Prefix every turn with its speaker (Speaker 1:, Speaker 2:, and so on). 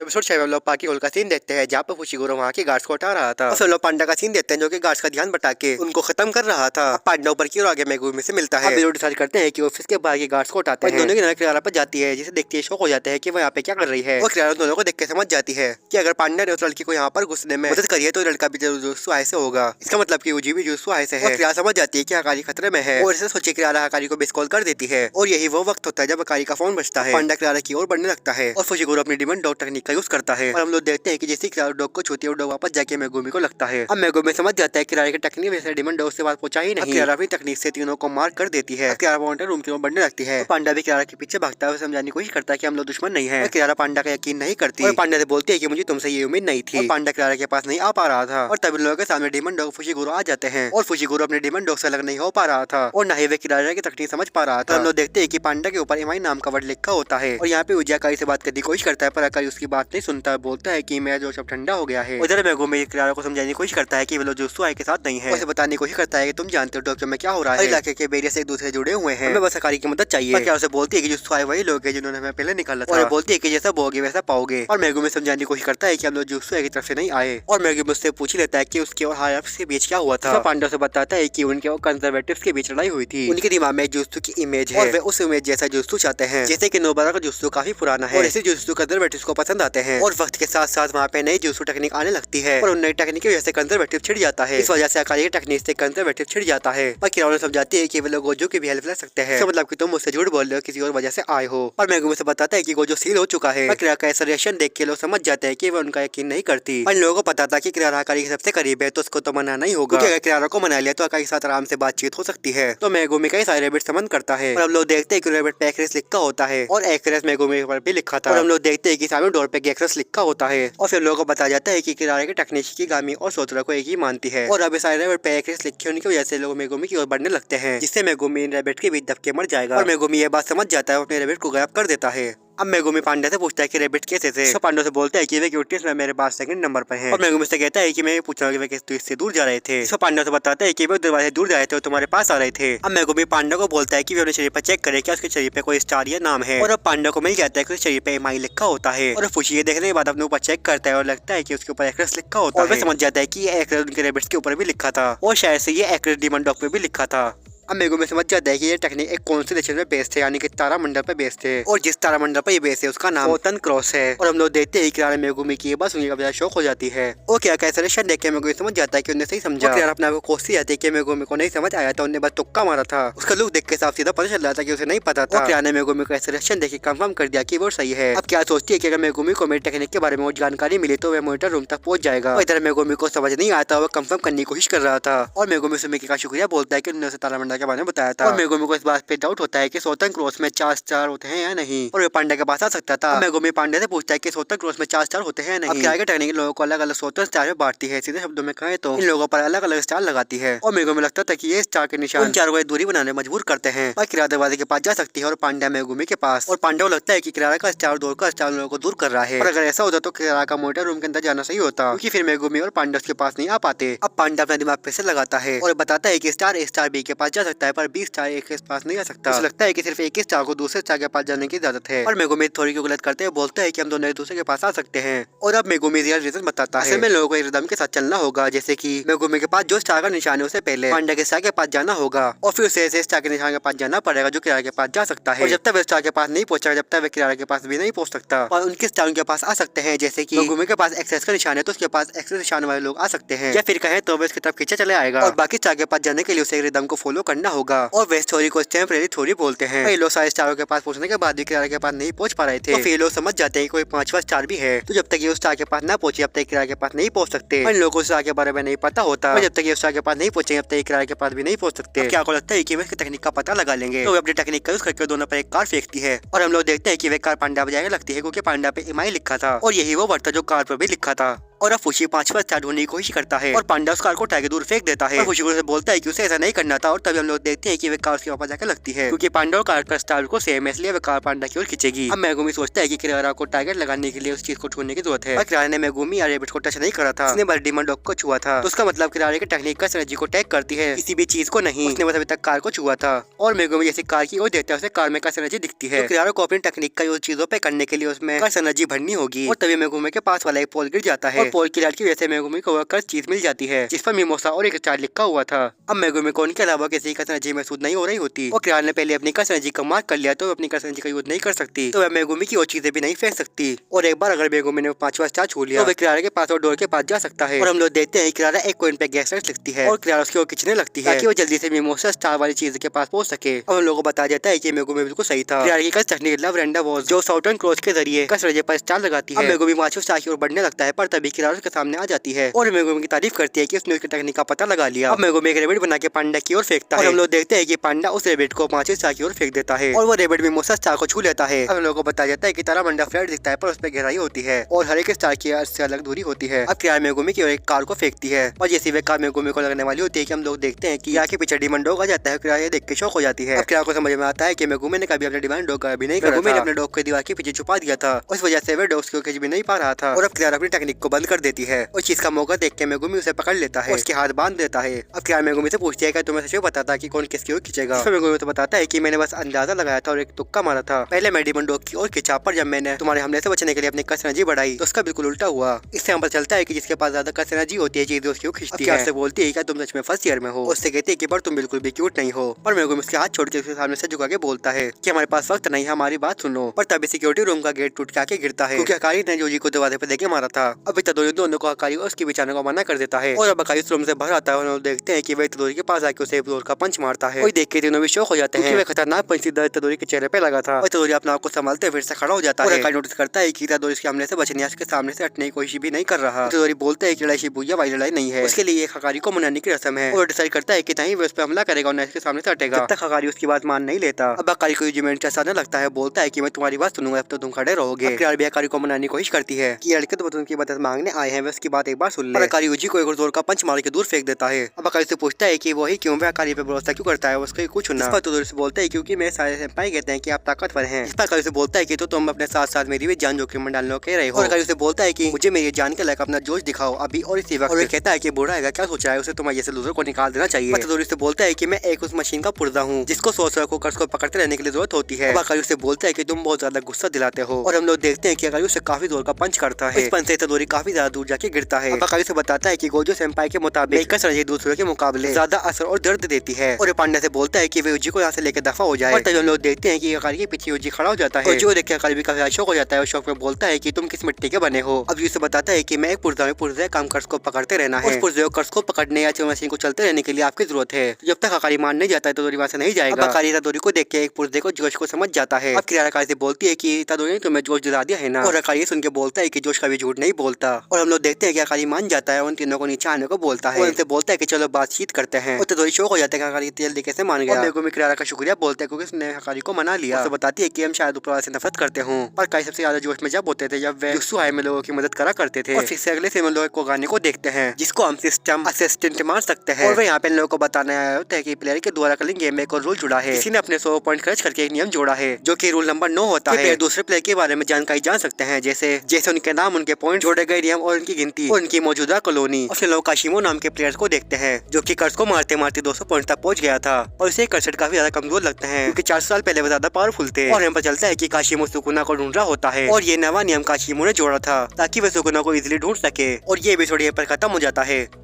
Speaker 1: Episode 6 में हम लोग पाकी होल का सीन देखते हैं जहाँ पर फुशिगुरो वहाँ के गार्ड्स को हटा रहा था। और फिर लोग पांडा का सीन देखते हैं जो कि गार्ड्स का ध्यान बटा के उनको खत्म कर रहा था। पांडा ऊपर की ओर आगे मेगुमी से मिलता है। अब डिसाइड करते हैं कि ऑफिस के बाहर के गार्ड्स को हटाते हैं। दोनों की नजर किरारा पर जाती है जिसे देखते ही शौक हो जाते हैं कि वो यहाँ पे क्या कर रही है। और किरारा दोनों को देख के समझ जाती है कि अगर पांडा ने उस लड़की को यहाँ पर घुसने में मदद करी है तो लड़का भी जुत्सु आय से होगा। इसका मतलब कि उजी भी जुत्सु आय से है। किरारा समझ जाती है कि हकारी खतरे में है और इसे सोचे किरारा हकारी को मिस कॉल कर देती है। और यही वो वक्त होता है जब हकारी का फोन बजता है। पांडा किरारा की ओर बढ़ने लगता है और फुशिगुरो अपनी डिमन डॉग टेक्निक का यूज करता है। और हम लोग देखते हैं कि जैसे किरारा डॉग को छूती है डॉग वापस जाके मेगुमी को लगता है। अब मेगुमी समझ जाता है किरारे की टेक्निक वैसे डिमन डॉग से बात पहुंचा ही नहीं। किरारा अपनी टेक्निक से तीनों को मार कर देती है। किरारा वांटेड रूम की ओर बढ़ने लगती है। पांडा भी किरारा के पीछे भागता है समझाने की कोशिश करता है कि हम लोग दुश्मन नहीं है। किरारा पांडा का यकीन नहीं करती और पांडा से बोलती है कि मुझे तुमसे ये उम्मीद नहीं थी। पांडा किरारा के पास नहीं आ पा रहा था और तभी लोगों के सामने डिमन डॉग फुशिगुरो आ जाते हैं और फुशिगुरो अपने डिमन डॉग से अलग नहीं हो पा रहा था और न ही वे किरारा की तकनीक समझ पा रहा था। हम लोग देखते हैं कि पांडा के ऊपर इमाई नाम का वर्ड लिखा होता है और यहाँ पे उजिया अकारी से बात करने की कोशिश करता है पर अकारी उसकी बात नहीं सुनता। बोलता है कि मेरा जोश अब ठंडा हो गया है। उधर मेगुमी किरारा को समझाने की कोशिश करता है कि वे लोग जुत्सु आय के साथ नहीं है। उसे बताने की कोशिश करता है कि तुम जानते हो टोक्यो में क्या हो रहा है। इलाके के बेरिया से एक दूसरे जुड़े हुए हैं। हमें बस अकारी की मदद चाहिए। किरारा से बोलती है कि जुत्सु आय वही लोग हैं जिन्होंने हमें पहले निकाला था और बोलती है कि जैसा बोगे वैसा पाओगे। और मेगुमी समझाने की कोशिश करता है कि हम लोग जुत्सु आय की तरफ से नहीं आए और मेगुमी उससे पूछ लेता है कि उसके और हायर्स के बीच क्या हुआ था। पांडव से बताता है कि उनके और कंजर्वेटिव्स के बीच लड़ाई हुई थी। उनके दिमाग में जुत्सु की इमेज है और वे उस इमेज जैसा जुत्सु चाहते हैं जैसे कि नोबारा का जुत्सु काफी पुराना है और इसे जुत्सु कंजर्वेटिव्स को पसंद आते हैं। और वक्त के साथ साथ वहाँ पे नई जुत्सु टेक्निक आने लगती है और उन नई टेक्निक की वजह से कंजर्वेटिव छिड़ जाता है। इस वजह से अकारी की टेक्निक से कंजर्वेटिव छिड़ जाता है। पर किरारा समझाती है कि वे लोग गोजो की भी हेल्प ले सकते हैं। मतलब कि तुम मुझसे झूठ बोल रहे हो किसी और वजह से आए हो। और मेगुमी से बताता है कि गोजो सील हो चुका है। किरारा का ऐसा रिएक्शन देख के लोग समझ जाते हैं कि वे उनका यकीन नहीं करती। पर लोगों को पता था कि किरारा अकारी के सबसे करीब है तो उसको तो मनाना ही होगा। अगर किरारा को मना लिया तो अकारी के साथ आराम से बातचीत हो सकती है। तो मेगुमी कई सारे रेबिट समन करता है और हम लोग देखते हैं कि रेबिट पे एक्रेस लिखा होता है और एक्रेस मेगुमी पर भी लिखा था। और हम लोग देखते हैं कि सामने डोर पे एक्रेस लिखा होता है और फिर लोगों को बताया जाता है कि किरारे की टेक्निक की गामी और सोतरा को एक ही मानती है। और अब सारे रेबिट पे एक्रेस लिखे होने की वजह से लोग मेगुमी की ओर बढ़ने लगते हैं जिससे मेगुमी रेबिट के बीच दबके मर जाएगा। और मेगुमी ये बात समझ जाता है और अपने रेबिट को गायब कर देता है। अब मेगुमी पांडा से पूछता है कि रेबिट कैसे थे। तो पांडा से बोलता है कि वे क्यूटीज में मेरे पास सेकंड नंबर पर हैं। और मेगुमी से कहता है कि मैं ये पूछ रहा हूं कि वे किस चीज से दूर जा रहे थे। तो पांडा से बताता है कि वे दरवाजे दूर जा रहे थे और तुम्हारे पास आ रहे थे। अब मेगुमी पांडा को बोलता है कि वे अपने शरीर पर चेक करे क्या उसके शरीर पे कोई स्टार या नाम है। और अब पांडा को मिल जाता है कि उसके शरीर पे एमआई लिखा होता है और फुशी ये देखने के बाद अपने ऊपर चेक करता है और लगता है कि उसके ऊपर एक्रेस लिखा होता है और वे समझ जाता है कि ये एक्रेस उनके रेबिट्स के ऊपर भी लिखा था और शायद से ये एक्रेस डिमन डॉग पे भी लिखा था। अब मेगुमी समझ जाता है कि ये टेक्निक एक कॉन्स्टेलेशन में बेस्ड है यानी कि तारामंडल पर बेस्ड है और जिस तारामंडल पर ये बेस्ड है उसका नाम ओतन क्रॉस है। और हम लोग देखते हैं कि किरारा मेगुमी की ये बात सुनने का बजाय शौक हो जाती है और क्या कैंसलेशन देख के मेगुमी समझ जाता है कि उन्हें सही समझा। किरारा अपने आप को कोसती जाती है कि मेगुमी को नहीं समझ आया था, उन्हें बस तुक्का मारा था। उसका लुक देख के साफ सीधा पता चल रहा था कि उसे नहीं पता था। किरारा ने मेगुमी को कैंसलेशन देख के कंफर्म कर दिया कि वो सही है। अब क्या सोचती है कि अगर मेगुमी को मेरी टेक्निक के बारे में जानकारी मिली तो वह मॉनिटर रूम तक पहुंच जाएगा। इधर मेगुमी को समझ नहीं आता, वो कंफर्म करने की कोशिश कर रहा था और मेगुमी सुमिकी का शुक्रिया बोलता है कि उन्होंने उसे तारामंडल के बारे में बताया था। मेगुमी को इस बात पे डाउट होता है कि सोतन क्रॉस में 4 स्टार होते हैं या नहीं और वे पांडा के पास आ सकता था। मेगुमी पांडा से पूछता है कि सोतन क्रॉस में 4 स्टार होते हैं या नहीं। क्या टेक्निक लोगों को अलग अलग सोतन स्टार में बांटती है। सीधे शब्दों में कहें तो इन लोगों पर अलग अलग स्टार लगाती है और मेगुमी लगता था कि ये स्टार के निशान उन चारों को दूरी बनाने में मजबूर करते हैं और किरारा दरवाजे के पास जा सकती है और पांडा मेगुमी के पास। और पांडा को लगता है कि किरारा का स्टार दौड़ का स्टार लोगों को दूर कर रहा है और अगर ऐसा होता तो किरारा का मॉनिटर रूम के अंदर जाना सही होता क्योंकि फिर मेगुमी और पांडा उसके पास नहीं आ पाते। अब पांडा अपना दिमाग फिर से लगाता है और बताता है कि स्टार ए स्टार बी के पास जा सकता है पर बी स्टार ए के पास नहीं आ सकता। उसे लगता है कि सिर्फ एक ही स्टार को दूसरे स्टार के पास जाने की इजाजत है और मेगुमी थोड़ी को गलत करते हुए बोलता है कि हम दोनों एक दूसरे के पास आ सकते हैं। और अब मेगुमी रियल रीजन बताता है में लोगों को एक रिदम के साथ चलना होगा जैसे कि मेगुमी के पास जो स्टार का निशान है उसे पहले पांडा के स्टार के पास जाना होगा और फिर उसे ऐसे स्टार के निशान के पास जाना पड़ेगा जो किरारा के पास जा सकता है। और जब तक वे स्टार के पास नहीं पहुंचेगा जब तक वे किरारा के पास भी नहीं पहुंच सकता और उनके स्टार उनके पास आ सकते हैं जैसे कि मेगुमी के पास एक्सेस का निशान है तो उसके पास एक्सेस निशान वाले लोग आ सकते हैं या फिर कहें तो वे उसकी तरफ खींचा चले आएगा और बाकी स्टार के पास जाने के लिए उसे रिदम को फॉलो करना होगा और वे थ्योरी को टेम्परेरी थ्योरी बोलते हैं। लोग सारे स्टारों के पास पहुंचने के बाद भी किरारा के पास नहीं पहुंच पा रहे थे तो फिर लोग समझ जाते हैं कोई 5वां स्टार भी है तो जब तक ये उस स्टार के पास ना पहुंचे जब तक किरारा के पास नहीं पहुंच सकते। इन लोगों को स्टार के बारे में नहीं पता होता जब तक ये स्टार के पास नहीं पहुंचे जब तक किरारा के पास भी नहीं पहुंच सकते। क्या आपको लगता है कि वे इसकी टेक्निक का पता लगा लेंगे तो वे अपनी टेक्निक का यूज करके दोनों पर एक कार फेंकती है और हम लोग देखते हैं कि वे कार पांडा बजाय लगती है क्योंकि पांडा पे एमआई लिखा था और यही वो वर्ड था जो कार पर भी लिखा था। और अब फुशी 5 पर स्टार्ट होने की कोशिश करता है और पांडा उस कार को उठा के दूर फेंक देता है और फुशी से बोलता है कि उसे ऐसा नहीं करना था। और तभी हम लोग देखते हैं कि वे कार उसके वापस जाकर लगती है क्योंकि पांडा और कार का स्टार को सेम है, इसलिए वे कार पांडा की ओर खींचेगी। अब मेगुमी सोचता है कि किरारा को टारगेट लगाने के लिए उस चीज को छूने की जरूरत है और किरारा ने मेगुमी या रेबिट को टच नहीं करा था, उसने बस डिमन डॉग को छुआ था। तो उसका मतलब किरारे की टेक्निक का एनर्जी को टैग करती है, किसी भी चीज को नहीं। उसने बस अभी तक कार को छुआ था और मेगुमी जैसे कार की ओर देखता है उसे कार में का एनर्जी दिखती है। तो किरारा को अपनी टेक्निक का यूज चीजों पे करने के लिए उसमें का एनर्जी भरनी होगी। और तभी मेगुमी के पास वाला एक पोल गिर जाता है और पोल की लाइट की वजह से मेगुमी को वह चीज मिल जाती है जिस पर मिमोसा और एक स्टार लिखा हुआ था। अब मेगुमी को उनके अलावा किसी का एनर्जी महसूस नहीं हो रही होती और किरारा ने पहले अपनी कस एनर्जी का मार्क कर लिया तो अपनी कस एनर्जी का यूज नहीं कर सकती, तो वह मेगुमी की वो चीजें भी नहीं फेंक सकती। और एक बार अगर मेगुमी ने 5वां स्टार छू लिया तो वह किरारा के पास और डोर के पास जा सकता है। और हम लोग देखते हैं किरारा एक कॉइन पे गैस लिखती है और किरारा उसकी ओर खींचने लगती है ताकि वो जल्दी से मिमोसा स्टार वाली चीज के पास पहुंच सके। और हम लोगों को बताया जाता है कि मेगुमी बिल्कुल सही था। किरारा की कस टेक्निक लव रेंडा वॉज जो साउथर्न क्रॉस के जरिए कस एनर्जी पर स्टार लगाती है। मेगुमी 5वां स्टार की ओर बढ़ने लगता है पर तभी किरारा उसके सामने आ जाती है और मेगुमी की तारीफ करती है कि उसने उसकी टेक्निक का पता लगा लिया। अब मेगुमी एक रेबिट बना के पांडा की ओर फेंकता है। हम लोग देखते हैं कि पांडा उस रेबिट को 5वें स्टार की ओर फेंक देता है और वो रेबिट मिमोसा स्टार को छू लेता है। अब हम लोगों को बताया जाता है कि तारामंडा फ्लैट दिखता है पर उसमें गहराई होती है और हर एक स्टार की अर्थ से अलग दूरी होती है। अब किरारा मेगुमी की ओर एक कार को फेंकती है और जैसे वे कार मेगुमी को लगने वाली होती है कि हम लोग देखते हैं कि किरारा के पीछे डिमन डॉग आ जाता है। किरारा ये देख के शौक हो जाती है। अब किरारा को समझ में आता है कि मेगुमी ने कभी अपने डिमन डॉग का अभिनय करा था। मेगुमी ने अपने डॉग को दीवार के पीछे छुपा दिया था, उस वजह से वे डॉग को खींच भी नहीं पा रहा था। और अब किरारा अपनी टेक्निक को बंद कर देती है और चीज का मौका देख के मेगुमी उसे पकड़ लेता है, उसके हाथ बांध देता है। अब किरारा मेगुमी से पूछती है कि तुम्हें सच में पता था कि कौन किसकी ओर खींचेगा। मेगुमी तो बताता है कि मैंने बस अंदाजा लगाया था और एक तुक्का मारा था। पहले मैं डिमन डॉग की ओर खींचा पर जब मैंने तुम्हारे हमले से बचने के लिए अपनी कस एनर्जी बढ़ाई तो उसका बिल्कुल उल्टा हुआ। इससे हम पता चलता है कि जिसके पास ज्यादा कस एनर्जी होती है चीजें उसकी ओर खींचती है। बोलती है कि तुम सच में फर्स्ट ईयर में हो, उससे कहती है कि पर तुम बिल्कुल भी क्यूट नहीं हो। पर मेगुमी उसके हाथ छोड़ के उसके सामने से झुका के बोलता है कि हमारे पास वक्त नहीं है, हमारी बात सुनो। पर तभी सिक्योरिटी रूम का गेट टूट के आके गिरता है क्योंकि हकारी ने जोजी को दरवाजे पे देके मारा था। अब इतदोरी दोनों को हकारी और उसके बिछाने को मना कर देता है और अब हकारी उस रूम से बाहर आता है और देखते हैं कि वह इतदोरी के पास आके उसे जोर का पंच मारता है। देख के तीनों भी शौक हो जाते हैं। वह खतरनाक पंच सीधा इतदोरी के चेहरे पे लगा था और इतदोरी अपने आप को संभालते फिर से खड़ा हो जाता है। हकारी नोटिस करता है कि इतदोरी इसके हमले से बचने उसके सामने से हटने की कोशिश भी नहीं कर रहा। इतदोरी बोलते हैं कि लड़ाई शिबुया वाली लड़ाई नहीं है, उसके लिए एक हकारी को मनाने की रस्म है और डिसाइड करता है कि नहीं वह उस पर हमला करेगा और इसके सामने से हटेगा जब तक हकारी उसकी बात मान नहीं लेता। अब हकारी को यूजिमेंट चसाने लगता है, बोलता है कि मैं तुम्हारी बात सुनूंगा, अब तो तुम खड़े रहोगे। किरारा भी हकारी को मनाने की कोशिश करती है कि लड़के तो उनकी मदद मांगने आए हैं, वे उसकी बात एक बार सुन ले। हकारी यूजी को एक जोर का पंच मार के दूर फेंक देता है। अब हकारी से पूछता है कि वही क्यों वह हकारी पे भरोसा क्यों करता है, उसको कुछ सुना। इस पर से बोलता है क्योंकि मेरे सारे सेंपाई कहते हैं कि आप ताकतवर हैं। इस पर हकारी से बोलता है कि तो तुम अपने साथ साथ मेरी भी जान जोखिम में डालने कह रहे हो। और हकारी से बोलता है कि मुझे मेरी जान के लायक अपना जोश दिखाओ अभी और इसी वक्त। और कहता है कि बूढ़ा है क्या सोच रहा है, उसे तुम्हारे जैसे लूजर को निकाल देना चाहिए। इतदोरी से बोलता है कि मैं एक उस मशीन का पुर्जा हूँ जिसको सोचर को कर्ज को पकड़ते रहने के लिए जरूरत होती है। हकारी से बोलता है कि तुम बहुत ज्यादा गुस्सा दिलाते हो और हम लोग देखते हैं कि हकारी उसे काफी जोर का पंच करता है। इस पंच से इतदोरी काफी ज्यादा दूर जाके गिरता है। हकारी से बताता है कि गोजो सेंपाई के मुताबिक कस एनर्जी दूसरों के मुकाबले ज्यादा असर और दर्द देती है और पांडा से बोलता है कि वे यूजी को यहाँ से लेकर दफा हो जाए। और तब हम लोग देखते हैं कि हकारी के पीछे यूजी खड़ा हो जाता है और जो देख के हकारी भी काफी शौक हो जाता है और शौक में बोलता है कि तुम किस मिट्टी के बने हो। अब यूजी बताता है कि मैं एक पुर्जा काम कर्ज को पकड़ते रहना है, उस पुर्जे कर्ज को पकड़ने या मशीन को चलते रहने के लिए आपकी जरूरत है। जब तक हकारी मान नहीं जाता है तो वहाँ से नहीं जाएगा। हकारी इतदोरी को देख के एक पुर्जे को जोश को समझ जाता है। अब किरारा हकारी से बोलती है कि इतदोरी ने तुम्हें जोश दिला दिया है ना, और हकारी सुन के बोलता है कि जोश कभी झूठ नहीं बोलता। और हम लोग देखते हैं कि हकारी मान जाता है, उन तीनों को नीचे आने को बोलता है और उनसे बोलता है कि चलो बातचीत करते हैं। इतदोरी शौक हो जाता है कि हकारी जल्दी कैसे मान गया। मेगुमी किरारा का शुक्रिया बोलते हैं क्योंकि उसने हकारी को मना लिया। तो बताती है कि हम शायद ऊपर वाले से नफरत करते हूँ पर कई सबसे ज्यादा जोश में जब होते थे जब वे युसु हाई में लोगों की मदद करा करते थे। और फिर से अगले सीन में लोग को गाने को देखते हैं जिसको हम सिस्टम असिस्टेंट मान सकते हैं। और वे यहाँ पे लोगों को बताना होता है कि प्लेयर के द्वारा कलिंग गेम में एक और रूल जुड़ा है, किसी ने अपने 100 पॉइंट खर्च करके एक नियम जोड़ा है जो कि रूल नंबर 9 होता है। दूसरे प्लेयर के बारे में जानकारी जान सकते हैं जैसे उनके नाम, उनके पॉइंट, जोड़े गए नियम और उनकी गिनती और उनकी मौजूदा कॉलोनी। और फिर लोग काशिमो नाम के प्लेयर को देखते हैं जो कि कर्ज को मारते मारते 200 पॉइंट तक पहुंच गया था और इसे कर्सेट काफी ज्यादा कमजोर लगते हैं क्योंकि 400 साल पहले वो ज्यादा पावरफुल थे। और हमें पता चलता है कि काशिमो सुकुना को ढूंढ रहा होता है और ये नवा नियम काशिमो ने जोड़ा था ताकि वह सुकुना को इजिली ढूंढ सके। और ये एपिसोड यहाँ पर खत्म हो जाता है।